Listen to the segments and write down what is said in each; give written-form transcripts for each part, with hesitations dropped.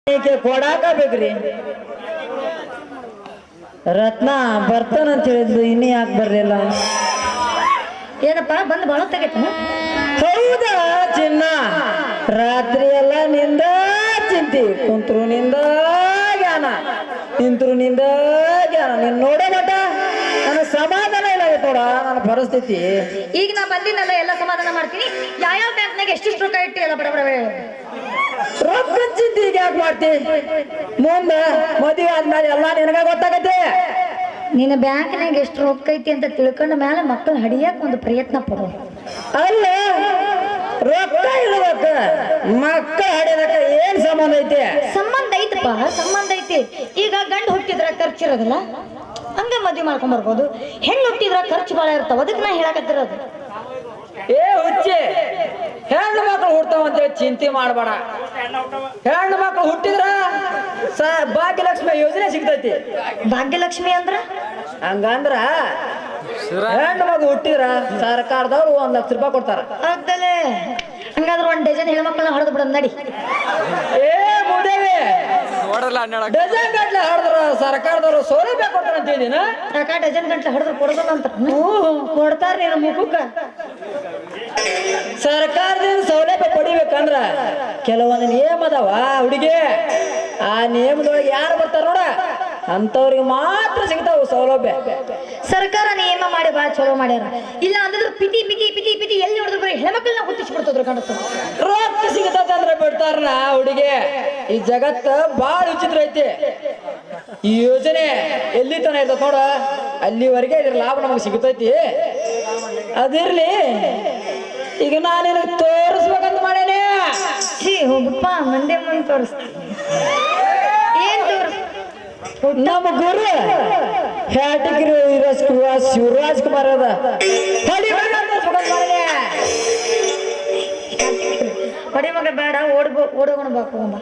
ಕೊಡಾಕ ಬೇಕ್ರಿ ರತ್ನ ಬರ್ತಾನಂತ ಹೇಳಿದ್ಲು ಇನ್ನೂ ಯಾಕೆ ಬರ್ಲಿಲ್ಲ ಏನಪ್ಪ ಬಂದು ಬಾಳ ತೆಗೆತ ಹೌದಾ ಚಿನ್ನ ರಾತ್ರಿ ಎಲ್ಲ ನಿಂದ ಚಿಂತಿ ಕುಂತ್ರು ನಿಂದ ಜ್ಞಾನ ನಿಂತ್ರು ನಿಂದ ಜ್ಞಾನ ನೀನ್ ನೋಡೋ ಮಟ ನನ್ನ ಸಮಾಧಾನ ಇಲ್ಲ ನೋಡ ನನ್ನ ಪರಿಸ್ಥಿತಿ ಈಗ ನಾ ಬಂದಿನಲ್ಲ ಎಲ್ಲ ಸಮಾಧಾನ ಮಾಡ್ತೀನಿ ಯಾವ ಬ್ಯಾಂಕ್ನಾಗ ಎಷ್ಟು ರೊಕ್ಕ ಇಟ್ಟಿ ಎಲ್ಲ ಬಡಬಡವೆ ರೊಕ್ಕ ಚಿಂತೆ ಈಗ ಯಾಕೆ ಮಾಡ್ತಿ ಮುಂದೆ ಮದುವೆ ಆದ್ಮೇಲೆ ಎಲ್ಲ ನಿನಗ ಗೊತ್ತಾಗತ್ತೆ ನಿನ್ನ ಬ್ಯಾಂಕ್ನಾಗ ಎಷ್ಟು ರೊಕ್ಕ ಐತಿ ಅಂತ ತಿಳ್ಕೊಂಡ ಮೇಲೆ ಮಕ್ಕಳು ಹಡಿಯಕ್ ಒಂದು ಪ್ರಯತ್ನ ಪಡೋ ಅಲ್ಲ ರೊಕ್ಕ ಇಡಬೇಕ ಮಕ್ಕಳ ಹಡಿಯದಕ್ಕ ಏನ್ ಸಂಬಂಧ ಐತಿ ಸಂಬಂಧ ಐತಪ್ಪ ಸಂಬಂಧ ಐತಿ ಈಗ ಗಂಡು ಹುಟ್ಟಿದ್ರ ಖರ್ಚಿರೋದಿಲ್ಲ ಹಂಗ ಮದ್ವೆ ಮಾಡ್ಕೊಂಡ್ ಬರ್ಬೋದು ಹೆಣ್ಣು ಹುಟ್ಟಿದ್ರ ಖರ್ಚು ಬಾಳ ಇರ್ತಾವ ಅದಕ್ಕೆ ನಾ ಹೇಳಕತ್ತಿರೋದು ಏ ಹುಚ್ಚಿ ಹೆಣ್ಣು ಮಕ್ಕಳು ಹುಡ್ತಾವ ಅಂತೇಳಿ ಚಿಂತೆ ಮಾಡಬೇಡ ಹೆಣ್ಣು ಮಕ್ಕಳು ಹುಟ್ಟಿದ್ರ ಭಾಗ್ಯಲಕ್ಷ್ಮಿ ಯೋಜನೆ ಸಿಗ್ತೈತಿ ಭಾಗ್ಯಲಕ್ಷ್ಮಿ ಅಂದ್ರ ಹಂಗಂದ್ರ ಹೆಣ್ಣು ಮಗು ಹುಟ್ಟಿದ್ರ ಸರ್ಕಾರದವ್ರು 1 ಲಕ್ಷ ರೂಪಾಯಿ ಕೊಡ್ತಾರ ಹೌದಲ್ಲೇ ಹಂಗಾದ್ರೆ 1 ಡಜನ್ ಹೆಣ್ಮಕ್ಳನ್ನ ಹೊಡೆದು ಬಿಡೋದು ನಡಿ ಏ ಮುದೇವಿ ಡಜನ್ ಗಟ್ಲೆ ಹೊಡೆದ್ರ ಸರ್ಕಾರದವ್ರು ಸೌಲಭ್ಯ ಕೊಡ್ತಾರ ಅಂತ ಹೇಳಿನ ಯಾಕ ಡಜನ್ ಗಂಟ್ಲೆ ಹೊಡೆದ್ರು ಕೊಡೋದಲ್ಲ ಅಂತ ಕೊಡ್ತಾರ ನೀನು ಮುಖಕ್ಕ ಸರ್ಕಾರದಿಂದ ಸೌಲಭ್ಯ ಪಡಿಬೇಕಂದ್ರ ಕೆಲವೊಂದು ನಿಯಮ ಅದಾವ ಹುಡುಗಿ ಆ ನಿಯಮದೊಳಗೆ ಯಾರು ಬರ್ತಾರ ನೋಡ ಅಂತವ್ರಿಗೆ ಮಾತ್ರ ಸಿಗ್ತಾವ ಸೌಲಭ್ಯ ಸರ್ಕಾರ ನಿಯಮ ಮಾಡಿ ಬಾಳ ಚಲೋ ಮಾಡ್ಯಾರ ಇಲ್ಲ ಅಂದ್ರೆ ಪಿಟಿ ಪಿಟಿ ಪಿಟಿ ಪಿಟಿ ಎಲ್ಲಿ ನೋಡಿದ್ರು ಬರೀ ಹೆಣ್ಮಕ್ಳನ್ನ ಹುಟ್ಟಿಸ್ಬಿಡ್ತದ್ರು ಕಾಣುತ್ತ ರೊಕ್ಕ ಸಿಗತಂದ್ರ ಬಿಡ್ತಾರನ ಹುಡುಗಿ ಈ ಜಗತ್ತ ಬಾಳ ವಿಚಿತ್ರ ಐತಿ ಈ ಯೋಜನೆ ಎಲ್ಲಿ ತನ ಇರ್ತದ ನೋಡ ಅಲ್ಲಿವರೆಗೆ ಇದ್ರ ಲಾಭ ನಮಗೆ ಸಿಗತೈತಿ ಅದಿರ್ಲಿ ಈಗ ನಾನೇನು ತೋರಿಸ್ಬೇಕಂತ ಮಾಡೇನೆ ಹೋಗಪ್ಪ ಮಂಡೆ ಮುಂದೆ ತೋರಿಸ್ತೀನಿ ಏನ್ ತೋರಿಸ್ ನಮ್ಮ ಗುರು ಹ್ಯಾಟಿಗಿರಿ ಶಿವರಾಜ್ ಕುಮಾರ್ ಅದ ಹೊಡಿ ಮಗ ಬೇಡ ಓಡೋಣ ಬಾಕೋಂಬ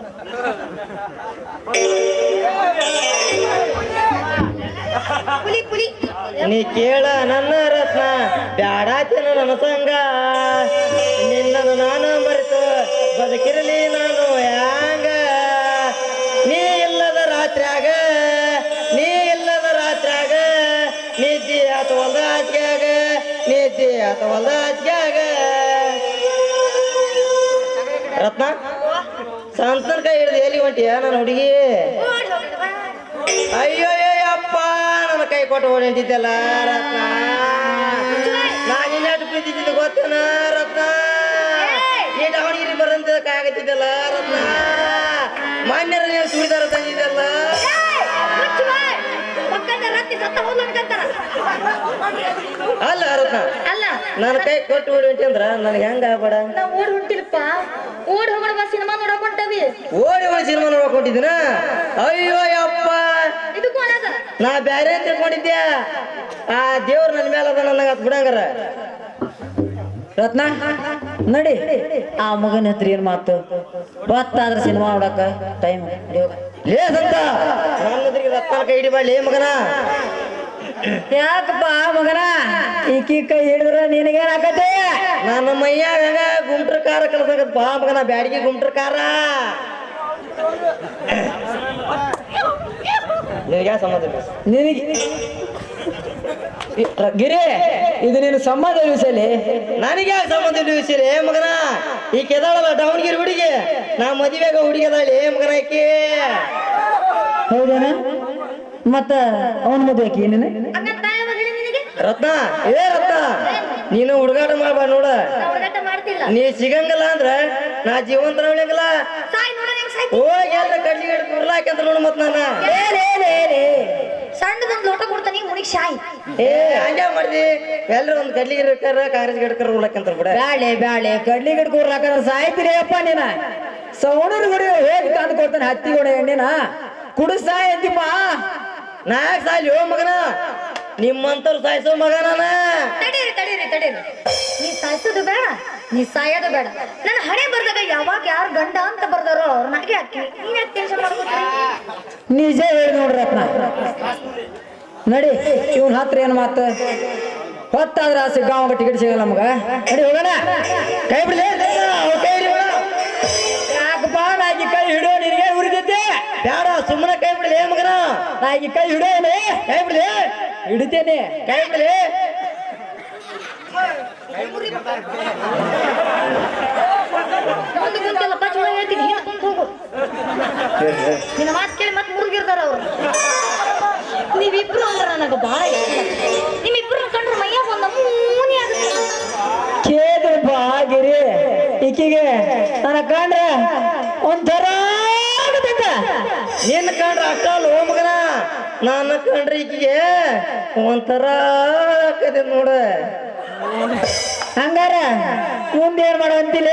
ಪುಲಿ ಪುಲಿ ನೀ ಕೇಳ ನನ್ನ ರತ್ನ ಬ್ಯಾಡಾತಿನ ನನ್ನ ಸಂಗ ನಿನ್ನನ್ನು ನಾನು ಮರೆತು ಬದುಕಿರಲಿ ನಾನು ಹ್ಯಾಂಗ ನೀ ಇಲ್ಲದ ರಾತ್ರಿಯಾಗ ನೀ ಇಲ್ಲದ ರಾತ್ರಿಯಾಗ ನಿದ್ದೆ ಅಥವಾ ಹಾಸಿಗೆಯಾಗ ನಿದ್ದೆ ಅಥವಾ ಹಾಸಿಗೆಯಾಗ ರತ್ನ ಸಂತನ ಕೈ ಹಿಡಿದು ಎಲ್ಲಿ ಹೊಂಟಿಯ ನನ್ನ ಹುಡುಗಿ ಅಯ್ಯೋ ಅಪ್ಪ ನನ್ನ ಕೈ ಕೊಟ್ಟು ಹೊಂಟಿದ್ದಲ್ಲ ರತ್ನ ನಾನು ಇನ್ನೆಷ್ಟು ಪ್ರೀತಿಸಿದ್ದು ಗೊತ್ತೇನ ರತ್ನ ಈ ದಾವಣಗೆರೆ ಬರಂತ ಕಾಗತ್ತಿದ್ದಲ್ಲ ರತ್ನ ಮಾನ್ಯರ ನೀವು ಚೂಡಿದಾರ ತಂದಿದ್ದಲ್ಲ ಅಲ್ಲ ರತ್ನ ಅಲ್ಲ ನನ್ನ ಕೈ ಕೊಟ್ಟು ಓಡಿ ಹೊಂಟಿ ಅಂದ್ರ ನನಗೆ ಹೆಂಗ ಆಗ್ಬೇಡ ನಾ ಓಡಿ ಹೊಂಟಿಲ್ಪ ಓಡಿ ಹೋಗೋಣ ಬಾ ಸಿನಿಮಾ ನೋಡಕ್ ಹೊಂಟವಿ ಓಡಿ ಓಡಿ ಸಿನಿಮಾ ನೋಡಕ್ ಹೊಂಟಿದ್ದೀನ ಅಯ್ಯೋ ಅಪ್ಪ ಇದು ಕೋಣದ ನಾ ಬ್ಯಾರೆ ತಿಳ್ಕೊಂಡಿದ್ದೆ ಆ ದೇವ್ರ ನನ್ನ ಮೇಲೆ ಅದ ನನಗ ಬಿಡಂಗಾರ ರತ್ನ ನಡಿ ಆ ಮಗನ ಹತ್ರ ಏನ್ ಮಾತು ಬತ್ತಾದ್ರ ಸಿನಿಮಾ ನೋಡಕ ಟೈಮ್ ಲೇಸಂತ ನನ್ನದ್ರಿಗೆ ರತ್ನ ಕೈ ಹಿಡಿಬಾಳಿ ಮಗನ ಯಾಕಪ್ಪ ಮಗನ ಈಕಿ ಕೈ ಹಿಡಿದ್ರ ನಿನಗೇನ್ ಆಕತೆ ನನ್ನ ಮೈಯಾಗ ಗುಂಟ್ರ ಕಾರ ಕಳ್ಸಕತ್ ಬಾ ಮಗನ ಬ್ಯಾಡಿಗೆ ಗುಂಟ್ರ ಕಾರ ನಿನಗೆ ಸಂಬಂಧ ನಿನಗೆ ಗಿರಿ ಇದು ನೀನು ಸಂಬಂಧ ವಿಷಯಲಿ ನನಗೆ ಸಂಬಂಧ ವಿಷಯಲಿ ಮಗನ ಈ ಕೆದಾಳಲ್ಲ ದಾವಣಗೆರೆ ಹುಡುಗಿ ನಾ ಮದುವೆಗ ಹುಡುಗಿ ಅದಾಳಿ ಮಗನ ಈಕಿ ಹೌದೇನ ಮತ್ತ ಅವನ್ ಮದುವೆ ಆಕಿ ರತ್ನ ಏ ರತ್ನ ನೀನು ಹುಡುಗಾಟ ಮಾಡ್ಬಾರ ನೋಡ ನೀ ಸಿಗಂಗಲ್ಲ ಅಂದ್ರ ನಾ ಜೀವಂತ ಉಳಿಯಂಗಲ್ಲ ಹೋಗಿ ಎಲ್ಲ ಕಡ್ಲಿ ಉರ್ಲಾಕಂತ ನೋಡು ಮತ್ ನನ್ನ ಸಣ್ಣದೊಂದು ಲೋಟ ಕೊಡ್ತಾನೆ ಮುನಿಗ್ ಶಾಯಿ ಏ ಹಂಗ ಮಾಡ್ದಿ ಎಲ್ಲರೂ ಒಂದು ಕಡ್ಲಿ ಗಿಡಕ್ಕಾರ ಕಾಂಗ್ರೆಸ್ ಗಿಡಕ್ಕಾರ ಉರ್ಲಾಕಂತ ಬಿಡ ಬ್ಯಾಳೆ ಕಡ್ಲಿ ಗಿಡಕ್ಕೆ ಉರ್ಲಾಕಂದ್ರ ಸಾಯ್ತಿರಿ ಅಪ್ಪ ನೀನ ಸೌಣನ ಗುಡಿ ಹೇಗೆ ತಂದು ಕೊಡ್ತಾನೆ ಹತ್ತಿ ಗುಡ ಎಣ್ಣಿನ ಕುಡಿಸ್ತಾ ಎಂತಿಪ್ಪ ನಾಯಕ ಸಾಯ್ಲಿ ಹೋ ಮಗನ ನಿಮ್ಮಂತವ್ರು ಸಾಯಿಸೋ ಮಗ ನಾನ ತಡೀರಿ ನೀ ಸಾಯಿಸೋದು ಬೇಡ ನೀ ಸಾಯೋದು ಬೇಡ ನನ್ನ ಹಣೆ ಬರ್ದಾಗ ಯಾವಾಗ ಯಾರು ಗಂಡ ಅಂತ ಬರ್ದಾರೋ ಅವ್ರನ್ನಾಗೆ ಹಾಕಿ ನೀನ್ ಯಾಕೆ ಟೆನ್ಷನ್ ಮಾಡ್ಕೊತೀರಿ ನಿಜ ಹೇಳಿ ನೋಡ್ರಿ ರತ್ನ ನಡಿ ಇವನ್ ಹತ್ರ ಏನ್ ಮಾತು ಹೊತ್ತಾದ್ರ ಸಿಗ್ಗಾವ ಟಿಕೆಟ್ ಸಿಗಲ್ಲ ನಮಗ ನಡಿ ಹೋಗೋಣ ಕೈ ಬಿಡ್ಲಿ ಯಾಕಪ್ಪ ನಾಕಿ ಕೈ ಹಿಡೋ ನಿನಗೆ ಉರಿದೈತೆ ಬ್ಯಾಡ ಸುಮ್ಮನೆ ಕೈ ಬಿಡ್ಲಿ ಮಗನ. ನಾ ಈಗ ಕೈ ಹಿಡಿಯೋನೆ, ಕೈ ಬಿಡ್ಲಿ, ಹಿಡಿತೇನೆ. ಕೈ ಬಿಡ್ಲಿ. ಒಂದು ಕುಂತೆಲ್ಲ ಪಚ್ಚ ಹೇಳ್ತೀನಿ, ಹಿಂದೆ ಕುಂತ ಹೋಗು. ನಿನ್ನ ಮಾತು ಕೇಳಿ ಮತ್ತೆ ಮುರುಗಿರ್ತಾರ ಅವ್ರು. ನೀವಿಬ್ರು ಅಂದ್ರೆ ನನಗೆ ಬಹಳ ಇಷ್ಟ. ನಿಮ್ಮಿಬ್ರು ಕಂಡ್ರೆ ಮೈಯಾಗ ಒಂದು ನಮೂನಿ ಆಗುತ್ತೆ. ಕೇದು ಬಾಗಿರಿ ಈಕಿಗೆ ನನ್ನ ಕಂಡ್ರೆ ಒಂಥರ ಆಗುತ್ತಂತ. ನಿನ್ನ ಕಂಡ್ರೆ ಅಷ್ಟ ಅಲ್ಲ ಮಗನ, ನನ್ನ ಕಂಡ್ರೆ ಈಕಿಗೆ ಒಂಥರ ಆಕತಿ ನೋಡ. ಹಂಗಾರ ಮುಂದೇನ್ ಮಾಡುವಂತಿಲ್ಲ?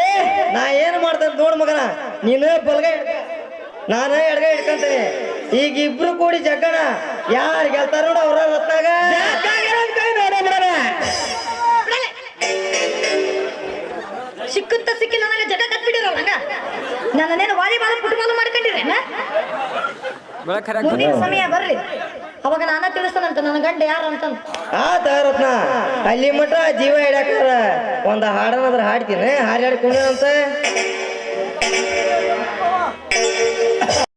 ನಾ ಏನು ಮಾಡ್ತೇನೆ ನೋಡ್ ಮಗನ, ನೀನು ಬಲಗೈ ನಾನು ಎಡಗೈ ಹಿಡ್ಕೊಂತೀನಿ. ಈಗ ಇಬ್ರು ಕೂಡಿ ಜಗ್ಗಣ, ಯಾರು ಗೆಲ್ತಾರ ನೋಡ ಅವ್ರ ರತ್ನಾಗ. ಕೈ ನೋಡೇ ಬಿಡೋಣ. ಸಿಕ್ಕುತ್ತ ಸಿಕ್ಕಿಲ್ಲ ನನಗೆ ಜಗ ಕತ್ಬಿಟ್ಟಿರಲ್ಲ ಹಂಗ. ನನ್ನೇನು ವಾಲಿಬಾಲ್ ಫುಟ್ಬಾಲ್ ಮಾಡ್ಕೊಂಡಿರೇನ? ಮುಂದಿನ ಸಮಯ ಬರ್ಲಿ, ಅವಾಗ ನಾನ ತಿಳಿಸ್ತಾನಂತ ನನ್ನ ಗಂಡ ಯಾರು ಅಂತಂದು. ಆತ ರತ್ನ, ಅಲ್ಲಿ ಮಠ ಜೀವ ಹಿಡ್ಯಾಕಾರ ಒಂದ್ ಹಾಡನಾದ್ರ ಹಾಡ್ತೀನಿ, ಹಾಡಿ ಹಾಡ್ಕೊಂಡಂತ.